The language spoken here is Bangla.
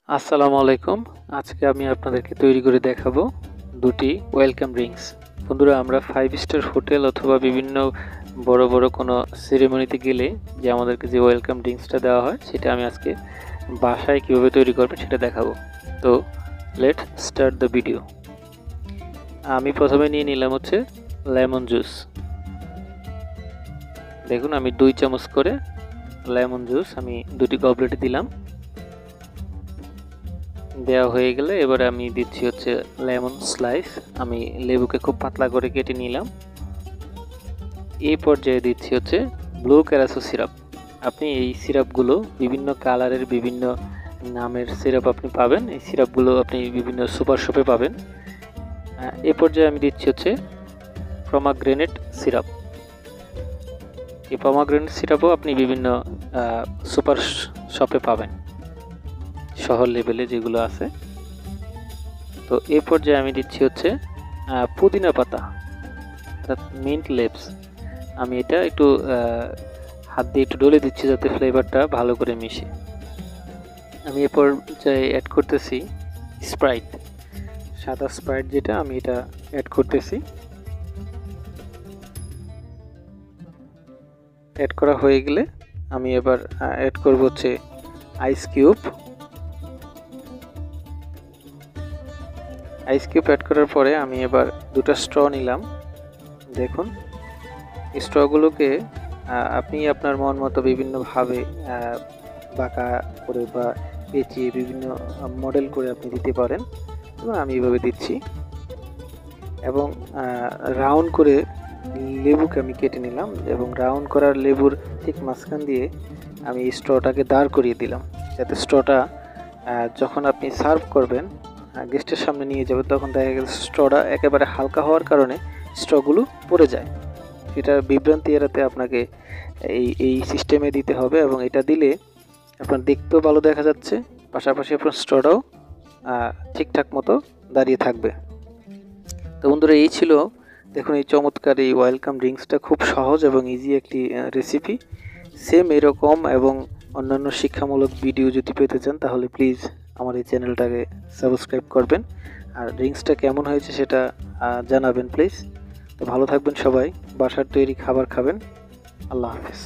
আসসালামু আলাইকুম। আজকে আমি আপনাদেরকে তৈরি করে দেখাবো দুটি ওয়েলকাম ড্রিঙ্কস। বন্ধুরা, আমরা 5 স্টার হোটেল অথবা বিভিন্ন বড় বড় কোনো সেরেমনিতে গেলে যে আমাদেরকে যে ওয়েলকাম ড্রিঙ্কসটা দেওয়া হয় সেটা আমি আজকে বাসায় কীভাবে তৈরি করবেন সেটা দেখাবো। তো লেট স্টার্ট দ্য ভিডিও। আমি প্রথমে নিয়ে নিলাম হচ্ছে লেমন জুস। দেখুন, আমি 2 চামচ করে লেমন জুস আমি দুটি গবলেটে দিলাম। দেওয়া হয়ে গেলে এবারে আমি দিচ্ছি হচ্ছে লেমন স্লাইস। আমি লেবুকে খুব পাতলা করে কেটে নিলাম। এই পর্যায়ে দিচ্ছি হচ্ছে ব্লু ক্যারাসো সিরাপ। আপনি এই সিরাপগুলো বিভিন্ন কালারের বিভিন্ন নামের সিরাপ আপনি পাবেন। এই সিরাপগুলো আপনি বিভিন্ন সুপার শপে পাবেন। এই পর্যায়ে আমি দিচ্ছি হচ্ছে পমাগ্রেনেট সিরাপ। এই পমাগ্রেনেট সিরাপও আপনি বিভিন্ন সুপার শপে পাবেন, শহর লেভেলে যেগুলো আছে। তো এই পর্যায়ে আমি দিচ্ছি হচ্ছে পুদিনা পাতা, অর্থাৎ মিন্ট লিভস। আমি এটা একটু হাত দিয়ে একটু ডলে দিচ্ছি যাতে ফ্লেভারটা ভালো করে মিশে। আমি এ পর্যায়ে অ্যাড করতেছি স্প্রাইট, সাদা স্প্রাইট যেটা, আমি এটা অ্যাড করতেছি। অ্যাড করা হয়ে গেলে আমি এবার অ্যাড করব হচ্ছে ice cube. Ice cube add করার পরে আমি এবার দুটো স্ট্র নিলাম। দেখুন, স্ট্রগুলোকে আপনি আপনার মন মতো বিভিন্নভাবে বাঁকা করে বা পেঁচিয়ে বিভিন্ন মডেল করে আপনি দিতে পারেন, এবং আমি এভাবে দিচ্ছি। এবং রাউন্ড করে লেবুকে আমি কেটে নিলাম, এবং রাউন্ড করার লেবুর ঠিক মাঝখান দিয়ে আমি স্ট্রটাকে দাঁড় করিয়ে দিলাম, যাতে স্ট্রটা যখন আপনি সার্ভ করবেন, গেস্টের সামনে নিয়ে যাবে, তখন দেখা গেছে স্ট্রটা একেবারে হালকা হওয়ার কারণে স্ট্রগুলো পড়ে যায়। এটার বিভ্রান্তি এড়াতে আপনাকে এই সিস্টেমে দিতে হবে, এবং এটা দিলে আপনার দেখতেও ভালো দেখা যাচ্ছে, পাশাপাশি আপনার স্ট্রটাও ঠিকঠাক মতো দাঁড়িয়ে থাকবে। তো বন্ধুরা, এই ছিল, দেখুন, এই চমৎকার এই ওয়েলকাম ড্রিঙ্কসটা খুব সহজ এবং ইজি একটি রেসিপি। সেম এরকম এবং অন্যান্য শিক্ষামূলক ভিডিও যদি পেতে চান তাহলে প্লিজ আমার এই চ্যানেলটাকে সাবস্ক্রাইব করবেন, আর ড্রিঙ্কসটা কেমন হয়েছে সেটা জানাবেন প্লিজ। তো ভালো থাকবেন সবাই, বাসার তৈরি খাবার খাবেন। আল্লাহ হাফেজ।